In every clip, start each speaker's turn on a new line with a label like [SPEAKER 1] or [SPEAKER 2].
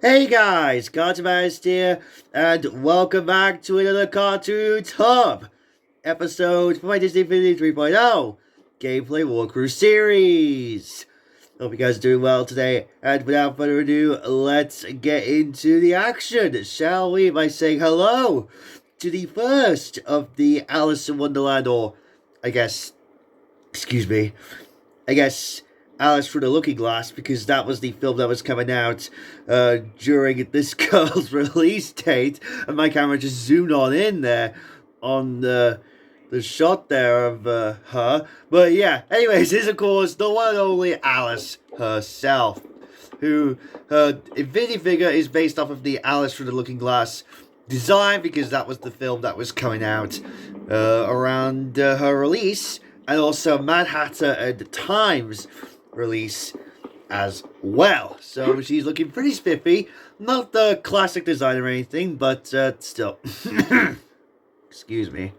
[SPEAKER 1] Hey guys, Cartoonist here, and welcome back to another Cartoon Hub episode for my Disney Infinity 3.0 Gameplay Walkthrough series. Hope you guys are doing well today, and without further ado, let's get into the action, shall we? By saying hello to the first of the Alice in Wonderland, or I guess Alice Through the Looking Glass, because that was the film that was coming out during this girl's release date, and my camera just zoomed on in there on the shot there of her. But yeah, anyways, this is of course the one and only Alice herself, who her Infinity figure is based off of the Alice Through the Looking Glass design, because that was the film that was coming out around her release, and also Mad Hatter and the Times release as well. So she's looking pretty spiffy. Not the classic design or anything, but still. Excuse me.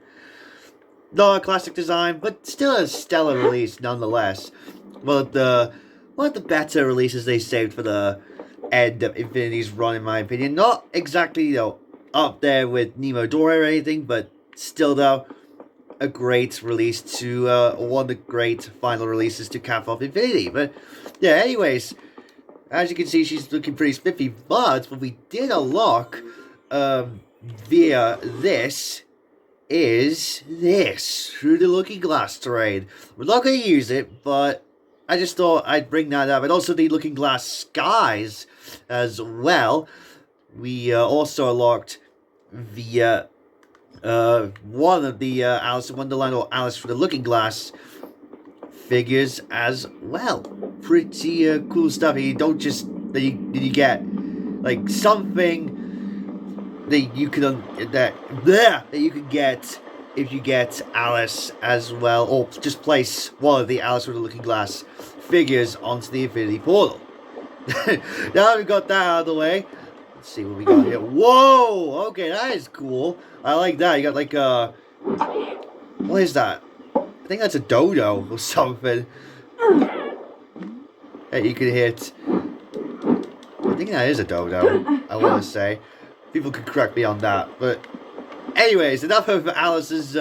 [SPEAKER 1] Not a classic design, but still a stellar release nonetheless. One of the better releases they saved for the end of Infinity's run, in my opinion. Not exactly, up there with Nemo Dora or anything, but still, though, a great release to one of the great final releases to cap off Infinity. But yeah, anyways, as you can see, she's looking pretty spiffy. But what we did unlock via this is this Through the Looking Glass terrain. We're not going to use it, but I just thought I'd bring that up. And also the Looking Glass skies as well. We also unlocked via one of the Alice in Wonderland or Alice Through the Looking Glass figures as well. Pretty cool stuff. You don't just you get like something that you can that you can get if you get Alice as well, or just place one of the Alice Through the Looking Glass figures onto the Infinity Portal. Now we've got that out of the way. Let's see what we got here. Whoa! Okay, that is cool. I like that. You got like what is that? I think that's a dodo or something. Hey, you can hit. I think that is a dodo. I want to say. People could correct me on that, but anyways, enough of Alice's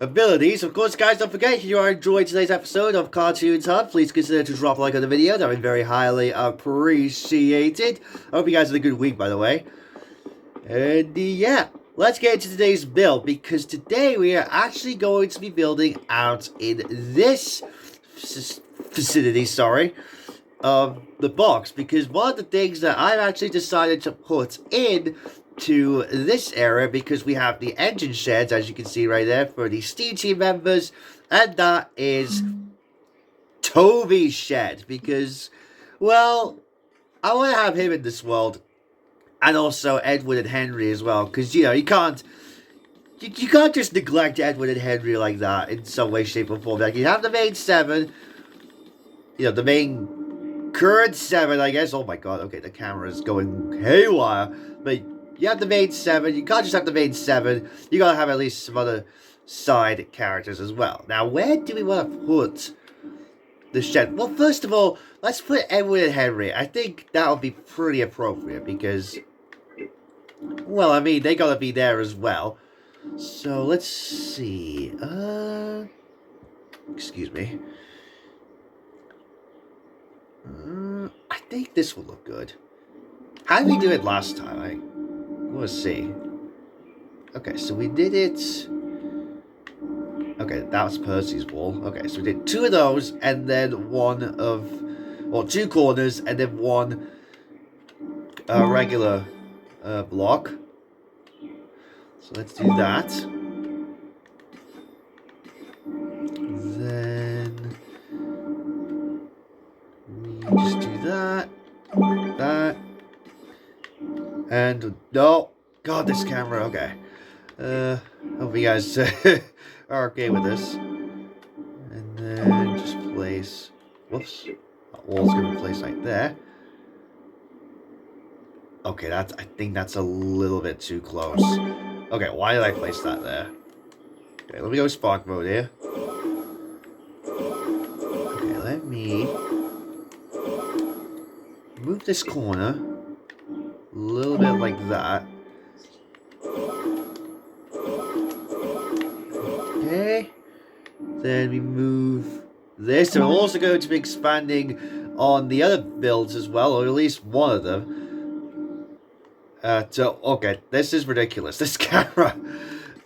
[SPEAKER 1] abilities. Of course, guys, don't forget, if you are enjoying today's episode of Cartoons Hub, please consider to drop a like on the video. That would be very highly appreciated. I hope you guys had a good week, by the way. And yeah, let's get into today's build, because today we are actually going to be building out in this vicinity, of the box, because one of the things that I've actually decided to put in to this area, because we have the engine sheds, as you can see right there, for the Steam Team members, and that is Toby's shed, because, well, I want to have him in this world, and also Edward and Henry as well, because, you can't just neglect Edward and Henry like that in some way, shape, or form. Like, you have the main 7, the main current 7, I guess. Oh my god, okay, the camera's going haywire, but you have the main 7. You can't just have the main 7. You gotta have at least some other side characters as well. Now, where do we want to put the shed? Well, first of all, let's put Edward and Henry. I think that would be pretty appropriate, because, well, I mean, they gotta be there as well. So, let's see. Excuse me. I think this will look good. How did we do it last time? Let's see. Okay, so we did it. Okay, that was Percy's wall. Okay, so we did 2 of those, and then 2 corners, and then 1 regular block. So let's do that. Then we just do that, and no, God, this camera. Okay. Hope you guys are okay with this. And then just place. Whoops. That wall's gonna be placed right there. Okay, I think that's a little bit too close. Okay, why did I place that there? Okay, let me go spark mode here. Okay, let me move this corner a little bit like that. Okay. Then we move this. So we're also going to be expanding on the other builds as well, or at least one of them. Okay, this is ridiculous. This camera.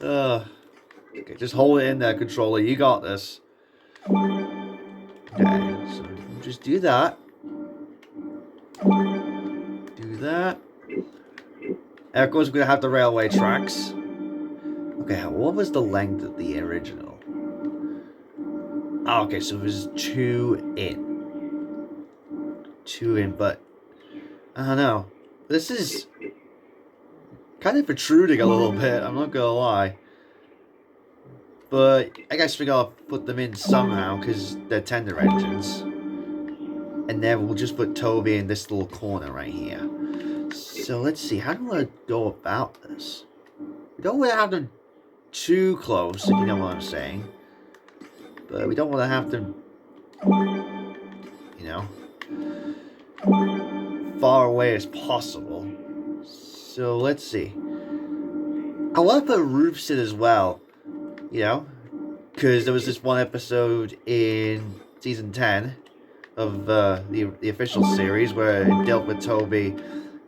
[SPEAKER 1] Okay, just hold it in there, controller. You got this. Okay, so just do that. Do that. And of course, we're going to have the railway tracks. Okay, what was the length of the original? Oh, okay, so it was 2 in. 2 in, but I don't know. This is kind of protruding a little bit, I'm not gonna lie. But I guess we gotta put them in somehow, because they're tender engines. And then we'll just put Toby in this little corner right here. So let's see, how do I go about this? We don't want to have them too close, if you know what I'm saying. But we don't want to have them, you know, far away as possible. So let's see. I want to put roofs in as well, you know, because there was this one episode in season 10 of the official series where it dealt with Toby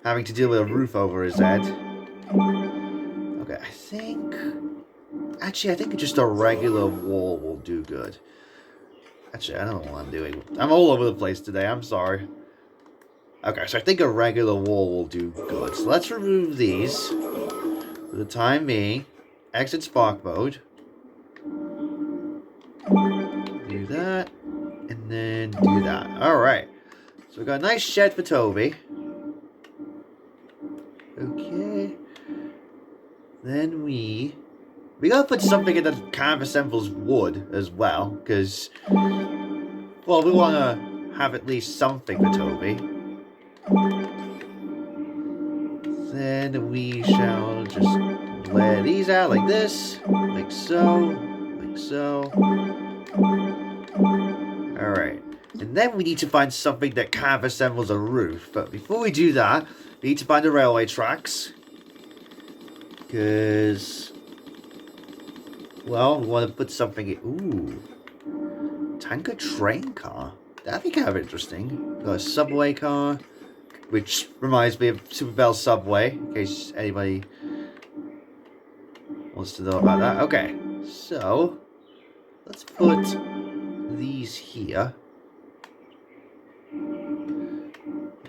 [SPEAKER 1] having to deal with a roof over his head. Okay, I think just a regular wall will do good. Actually, I don't know what I'm doing. I'm all over the place today, I'm sorry. Okay, so I think a regular wall will do good. So let's remove these for the time being. Exit spark mode. Do that. And then do that. Alright. So we got a nice shed for Toby. Okay. Then we gotta put something in that kind of resembles wood as well. Because, well, we want to have at least something for Toby. Then we shall just lay these out like this, like so, like so. Alright. And then we need to find something that kind of resembles a roof. But before we do that, we need to find the railway tracks. Because, well, we want to put something in. Ooh. Tanker train car. That'd be kind of interesting. Got a subway car. Which reminds me of Super Bell Subway, in case anybody wants to know about that. Okay, so let's put these here.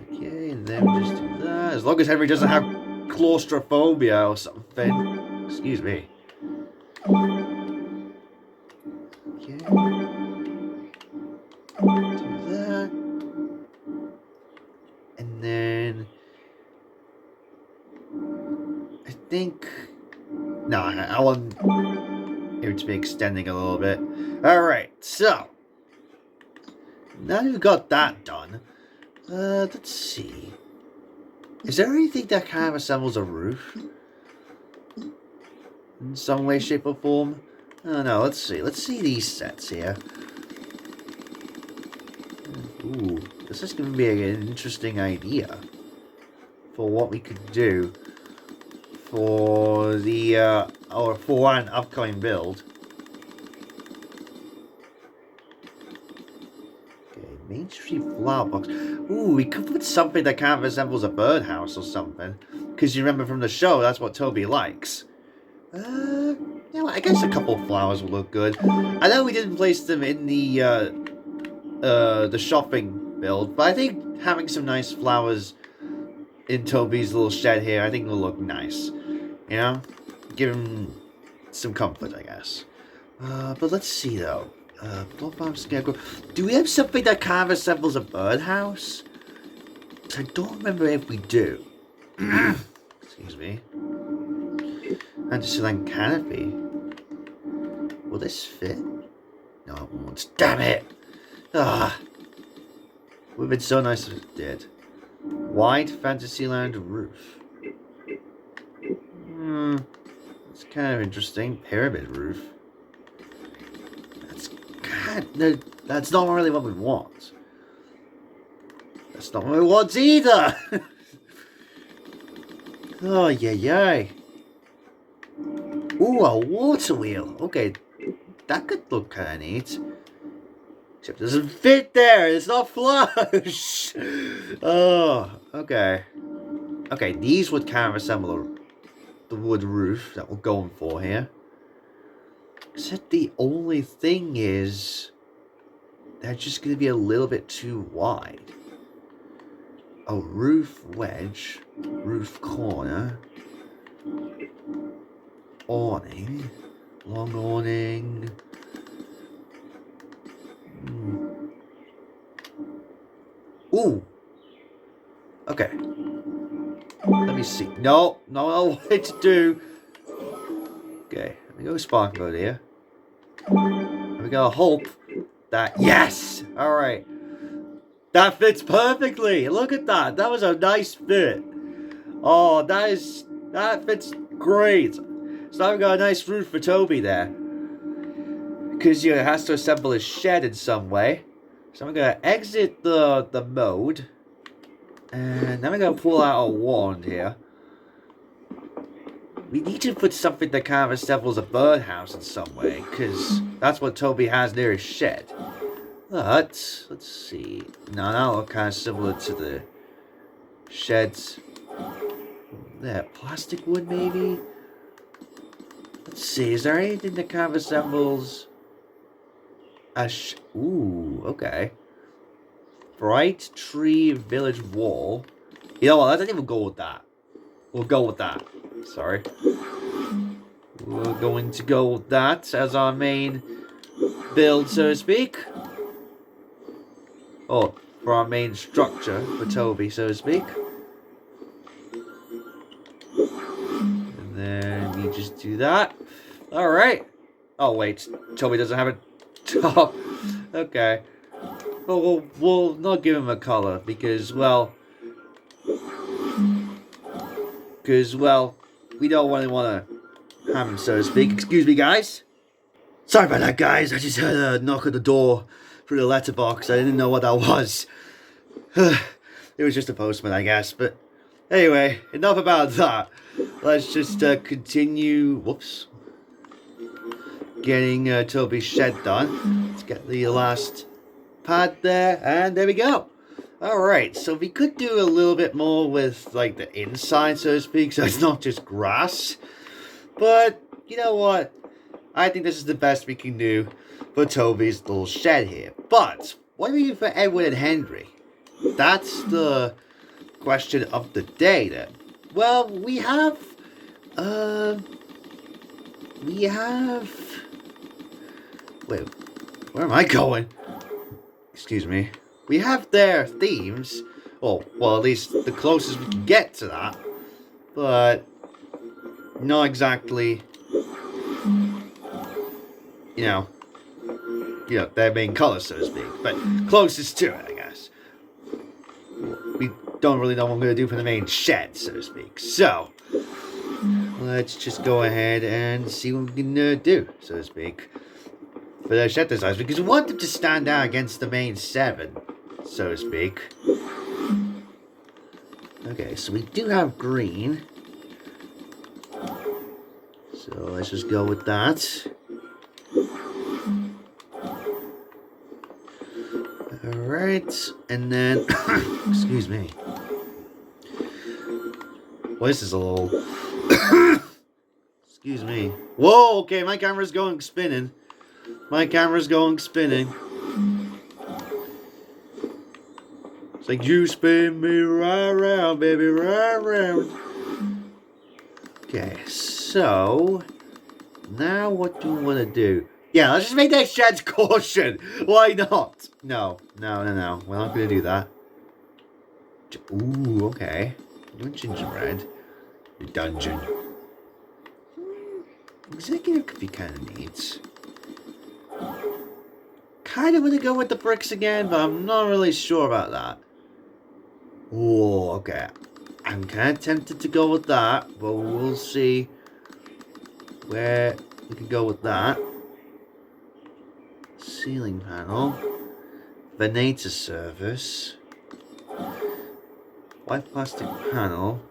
[SPEAKER 1] Okay, and then we just do that. As long as Henry doesn't have claustrophobia or something. Excuse me. Okay. Do that. And then I think no, I want it to be extending a little bit. Alright, so now you've got that done, let's see. Is there anything that kind of resembles a roof? In some way, shape, or form? I don't know, let's see. Let's see these sets here. Ooh, this is going to be an interesting idea for what we could do for the, or for an upcoming build. Okay, Main Street Flower Box. Ooh, we could put something that kind of resembles a birdhouse or something. Because you remember from the show, that's what Toby likes. Yeah, I guess a couple of flowers will look good. I know we didn't place them in the shopping build, but I think having some nice flowers in Toby's little shed here, I think will look nice. You know? Give him some comfort, I guess. But let's see though. Scarecrow. Do we have something that kind of resembles a birdhouse? I don't remember if we do. Excuse me. Fantasyland canopy. Will this fit? No, it won't. Damn it! Ah, would have been so nice if it did. Wide Fantasyland roof. It's kind of interesting. Pyramid roof. That's not really what we want. That's not what we want either. Oh yeah. Ooh, a water wheel. Okay, that could look kind of neat. Except it doesn't fit there. It's not flush. Oh, okay. Okay, these would kind of resemble the wood roof that we're going for here. Except the only thing is, they're just going to be a little bit too wide. A roof wedge, roof corner, awning, long awning. Ooh. Okay. Let me see. No, what to do. Okay, let me go spark mode here. We gotta hope that, yes! Alright. That fits perfectly. Look at that. That was a nice fit. Oh, that fits great. So now we've got a nice roof for Toby there. Because he has to assemble his shed in some way. So I'm going to exit the mode. And then we're going to pull out a wand here. We need to put something that kind of resembles a birdhouse in some way. Because that's what Toby has near his shed. But, let's see. No, that look kind of similar to the sheds. There, plastic wood maybe? Let's see, is there anything that kind of resembles a ooh, okay. Bright tree village wall. You know what, let's not even go with that. We'll go with that. Sorry. We're going to go with that as our main build, so to speak. Oh, for our main structure for Toby, so to speak. And then we just do that. Alright. Oh, wait. Toby doesn't have a top. Okay. Well, we'll not give him a color because, well, we don't really want to have him, so to speak. Excuse me, guys. Sorry about that, guys. I just heard a knock at the door through the letterbox. I didn't know what that was. It was just a postman, I guess. But anyway, enough about that. Let's just continue. Whoops. Getting Toby's shed done. Let's get the last pad there, and there we go. Alright, so we could do a little bit more with like the inside, so to speak, so it's not just grass. But you know what? I think this is the best we can do for Toby's little shed here. But what do we do for Edward and Henry? That's the question of the day then. Well, we have wait, where am I going? Excuse me. We have their themes. Well, at least the closest we can get to that. But not exactly, you know, their main color, so to speak. But closest to it, I guess. We don't really know what I'm going to do for the main shed, so to speak. So, let's just go ahead and see what we can do, so to speak, for their shed designs. Because we want them to stand out against the main 7, so to speak. Okay, so we do have green. So let's just go with that. Alright, and then, excuse me. Well, this is a little, excuse me. Whoa, okay, my camera's going spinning. My camera's going spinning. It's like, you spin me right around, baby, right around. Okay, so, now what do we want to do? Yeah, let's just make that shed's caution. Why not? No. We're not going to do that. Ooh, okay. Doing gingerbread. The dungeon. Executive could be kind of neat. Kind of want to go with the bricks again, but I'm not really sure about that. Oh, okay. I'm kind of tempted to go with that, but we'll see where we can go with that. Ceiling panel. Venator service. White plastic panel.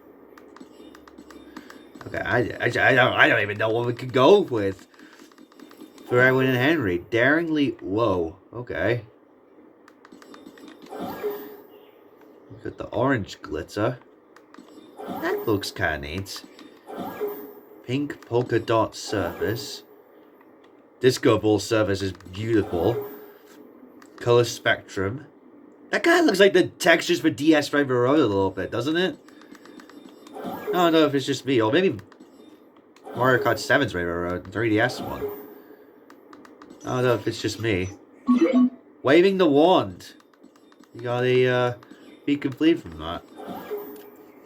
[SPEAKER 1] Okay, I don't even know what we could go with. For Edwin and Henry. Daringly, whoa, okay. Look at the orange glitter. That looks kind of neat. Pink polka dot surface. Disco ball surface is beautiful. Color spectrum. That kind of looks like the textures for DS Rainbow Road a little bit, doesn't it? I don't know if it's just me, or maybe Mario Kart 7's Rainbow Road, 3DS one. I don't know if it's just me. Waving the wand. You gotta be complete from that.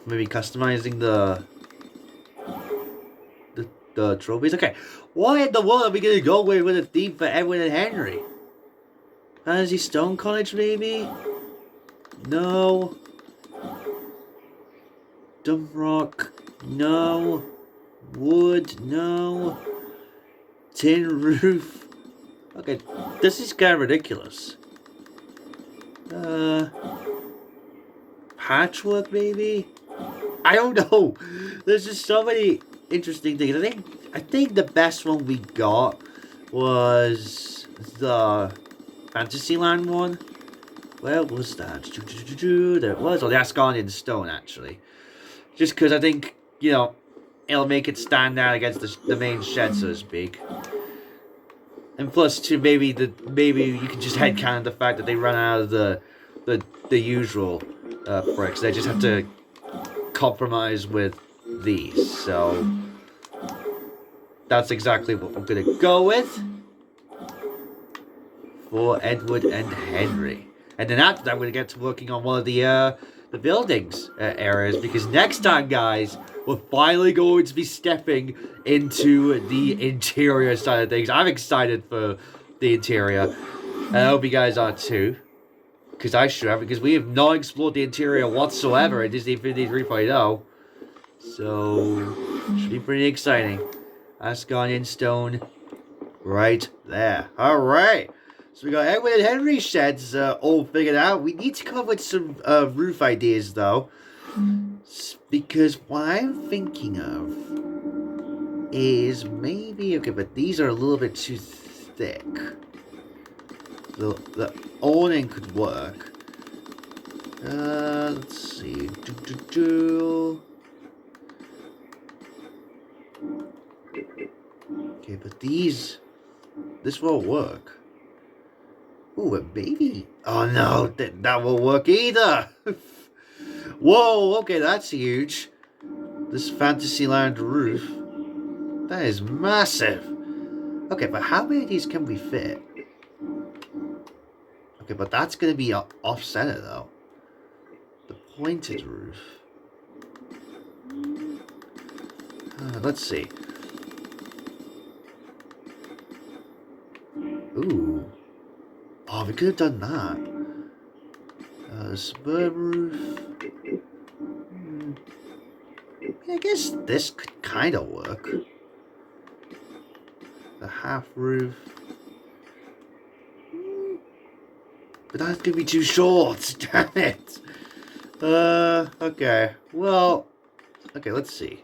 [SPEAKER 1] Maybe customizing the trophies. Okay, why in the world are we gonna go away with a theme for Edwin and Henry? Fantasy Stone College, maybe? No. Dumb Rock? No. Wood? No. Tin Roof? Okay, this is kind of ridiculous. Patchwork, maybe? I don't know. There's just so many interesting things. I think the best one we got was the Fantasyland one. Where was that? There it was. Oh, the Asgardian Stone, actually. Just because I think, you know, it'll make it stand out against the main shed, so to speak. And plus, too, maybe you can just headcanon the fact that they run out of the usual bricks. They just have to compromise with these. So that's exactly what we're gonna go with for Edward and Henry. And then after that, we're gonna get to working on one of the buildings areas, because next time, guys, we're finally going to be stepping into the interior side of things. I'm excited for the interior, and I hope you guys are too, because I should have, because we have not explored the interior whatsoever in Disney Infinity 3.0. So, should be pretty exciting. Asgardian Stone right there. Alright. So we got Edwin and Henry sheds all figured out. We need to come up with some roof ideas, though. Because what I'm thinking of is maybe... Okay, but these are a little bit too thick. The awning could work. Let's see. Okay, but these... This won't work. Ooh, a baby. Oh no, that won't work either. Whoa, okay, that's huge. This Fantasyland roof. That is massive. Okay, but how many of these can we fit? Okay, but that's going to be off-center, though. The pointed roof. Let's see. Ooh. Oh, we could have done that. Suburb roof. I guess this could kind of work. The half roof. But that's gonna be too short. Damn it. Okay. Well. Okay, let's see.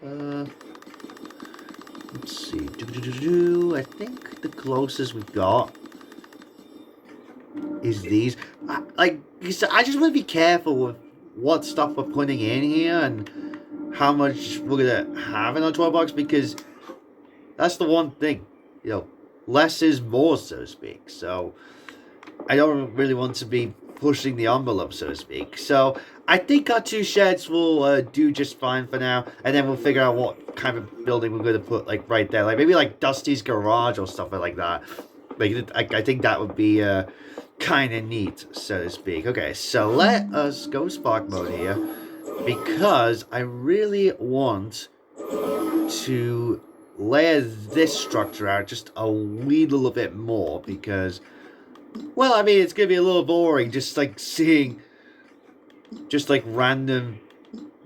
[SPEAKER 1] Let's see. I think the closest we've got is these. Like you said, I just want to be careful with what stuff we're putting in here and how much we're gonna have in our toy box, because that's the one thing, you know, less is more, so to speak. So I don't really want to be pushing the envelope, so to speak. So I think our two sheds will do just fine for now, and then we'll figure out what kind of building we're going to put, like, right there. Like, maybe, like, Dusty's garage or stuff like that. Like, I think that would be kind of neat, so to speak. Okay, so let us go Spark mode here. because I really want to layer this structure out just a wee little bit more because, well, I mean, it's going to be a little boring just like seeing just like random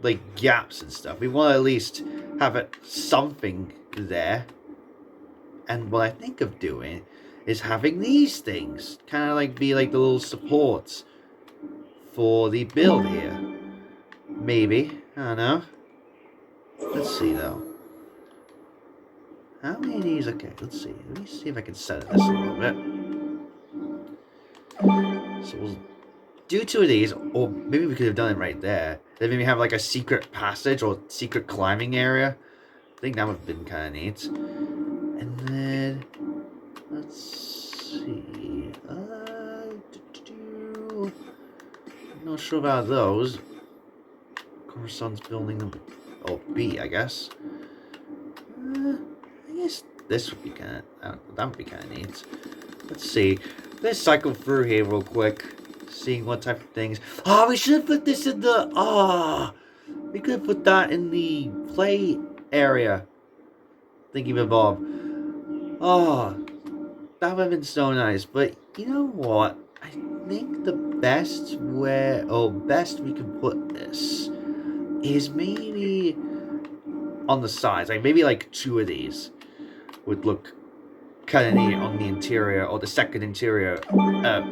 [SPEAKER 1] like gaps and stuff. We want to at least have it something there. And what I think of doing is having these things kind of like be like the little supports for the build here. Maybe. I don't know. Let's see though. How many of these? Okay, let's see. Let me see if I can set this a little bit. So we'll do 2 of these, or maybe we could have done it right there. Then maybe have like a secret passage or secret climbing area. I think that would have been kind of neat. And then let's see. I'm not sure about those. Coruscant's building number B, I guess. I guess this would be kind of that would be kind of neat. Let's see. Let's cycle through here real quick, seeing what type of things. Oh, we should have put this in the. We could have put that in the play area. Thinking of Bob. Oh, that would have been so nice. But you know what? I think the best we can put this is maybe on the sides. Like maybe like 2 of these would look kind of neat on the interior or the second interior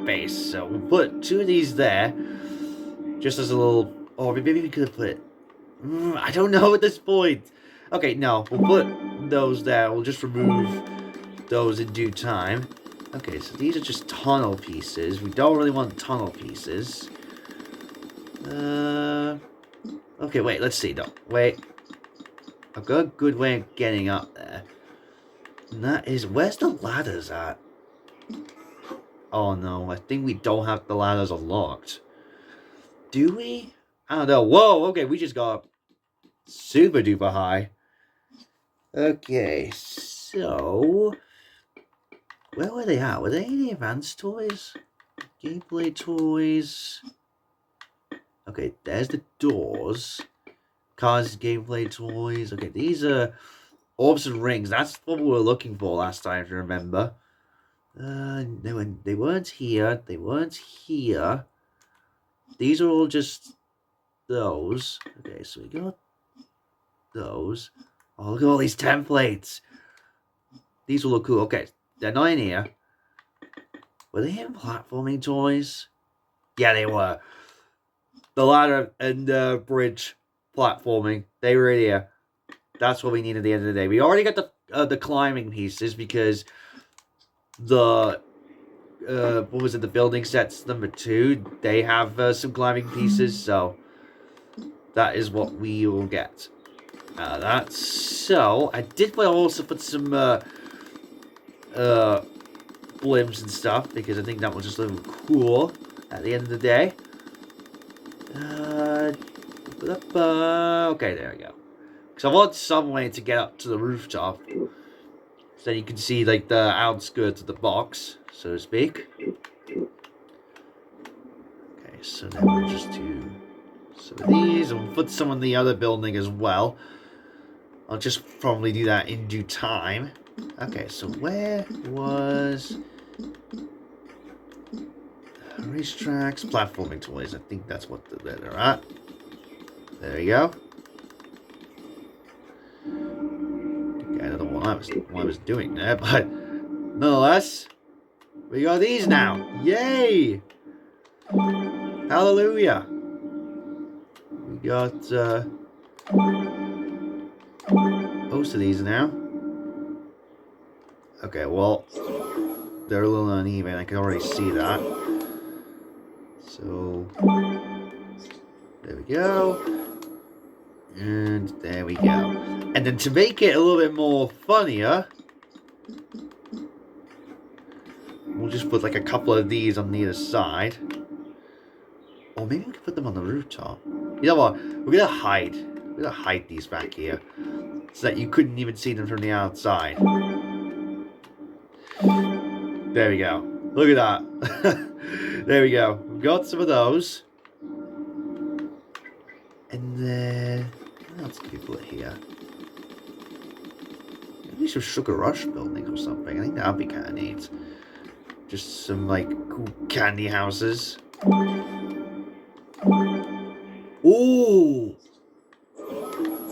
[SPEAKER 1] base. So we'll put 2 of these there, just as a little. Or maybe we could have put. I don't know at this point. Okay, no, we'll put those there. We'll just remove those in due time. Okay, so these are just tunnel pieces. We don't really want tunnel pieces. Okay, wait, let's see though. Wait. I've got a good way of getting up there. And that is, where's the ladders at? Oh no, I think we don't have the ladders unlocked. Do we? I don't know. Whoa, okay, we just got up super duper high. Okay, so where were they at? Were they any advanced toys? Gameplay toys. Okay, there's the doors. Cars, gameplay toys. Okay, these are orbs and rings. That's what we were looking for last time, if you remember. They weren't here. They weren't here. These are all just those. Okay, so we got those. Oh, look at all these templates. These will look cool. Okay, they're not in here. Were they in platforming toys? Yeah, they were. The ladder and the bridge platforming. They were in here. That's what we need at the end of the day. We already got the climbing pieces because the what was it? The building sets number 2. They have some climbing pieces, so that is what we will get. That. So I did also put some blimps and stuff because I think that was just a little cool at the end of the day. Okay, there we go. Because I want some way to get up to the rooftop, so you can see like the outskirts of the box, so to speak. Okay, so then we'll just do some of these, and we'll put some in the other building as well. I'll just probably do that in due time. Okay, so where was racetracks, platforming toys? I think that's what they're at. There you go. Okay, I don't know what I was doing there, but nonetheless, we got these now. Yay! Hallelujah! We got most of these now. Okay, well, they're a little uneven. I can already see that. So there we go. And there we go. And then to make it a little bit more funnier, we'll just put like a couple of these on the other side. Or maybe we could put them on the rooftop. You know what? We're gonna hide. We're gonna hide these back here, so that you couldn't even see them from the outside. There we go. Look at that. There we go. We've got some of those. And What else can we put here? Maybe some Sugar Rush building or something. I think that would be kind of neat. Just some, like, cool candy houses. Ooh!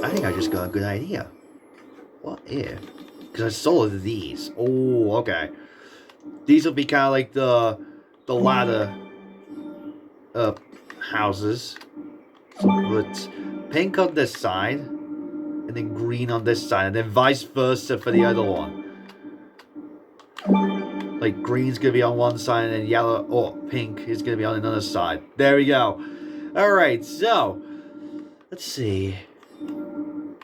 [SPEAKER 1] I think I just got a good idea. What if? Because I saw these. Oh, okay. These will be kind of like the ladder houses. So put pink on this side, and then green on this side, and then vice versa for the other one. Like green's gonna be on one side, and then yellow or pink is gonna be on another side. There we go. Alright, so let's see. You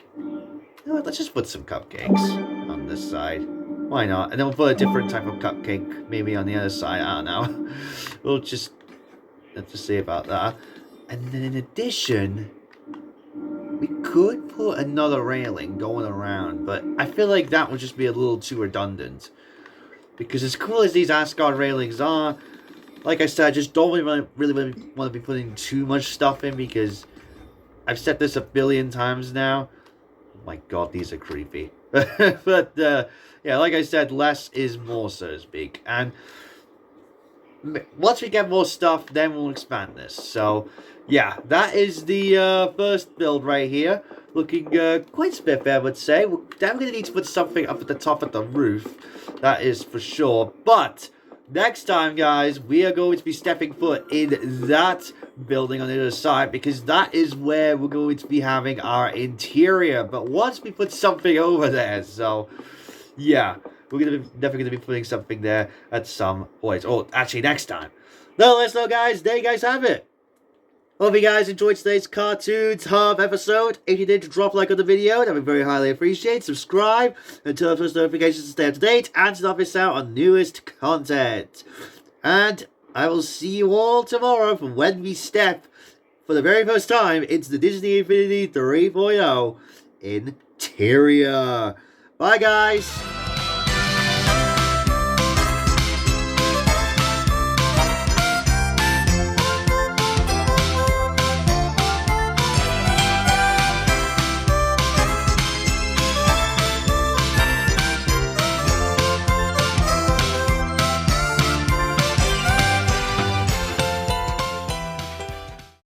[SPEAKER 1] know what, let's just put some cupcakes on this side. Why not? And then we'll put a different type of cupcake maybe on the other side. I don't know. We'll just have to see about that. And then in addition, we could put another railing going around, but I feel like that would just be a little too redundant. Because as cool as these Asgard railings are, like I said, I just don't really want to be putting too much stuff in, because I've said this a billion times now. Oh my god, these are creepy. But, yeah, like I said, less is more, so to speak. And once we get more stuff, then we'll expand this. So, yeah, that is the first build right here. Looking quite spiffy, I would say. We're definitely going to need to put something up at the top of the roof. That is for sure. But next time, guys, we are going to be stepping foot in that building on the other side, because that is where we're going to be having our interior. But once we put something over there, so yeah, we're definitely gonna be putting something there at some point. Oh, actually, next time. Nonetheless, though, guys, there you guys have it. Hope you guys enjoyed today's Cartoons Hub episode. If you did, drop a like on the video, that would be very highly appreciated. Subscribe and turn on post notifications to stay up to date and to not miss out on newest content. And I will see you all tomorrow for when we step, for the very first time, into the Disney Infinity 3.0 interior. Bye, guys.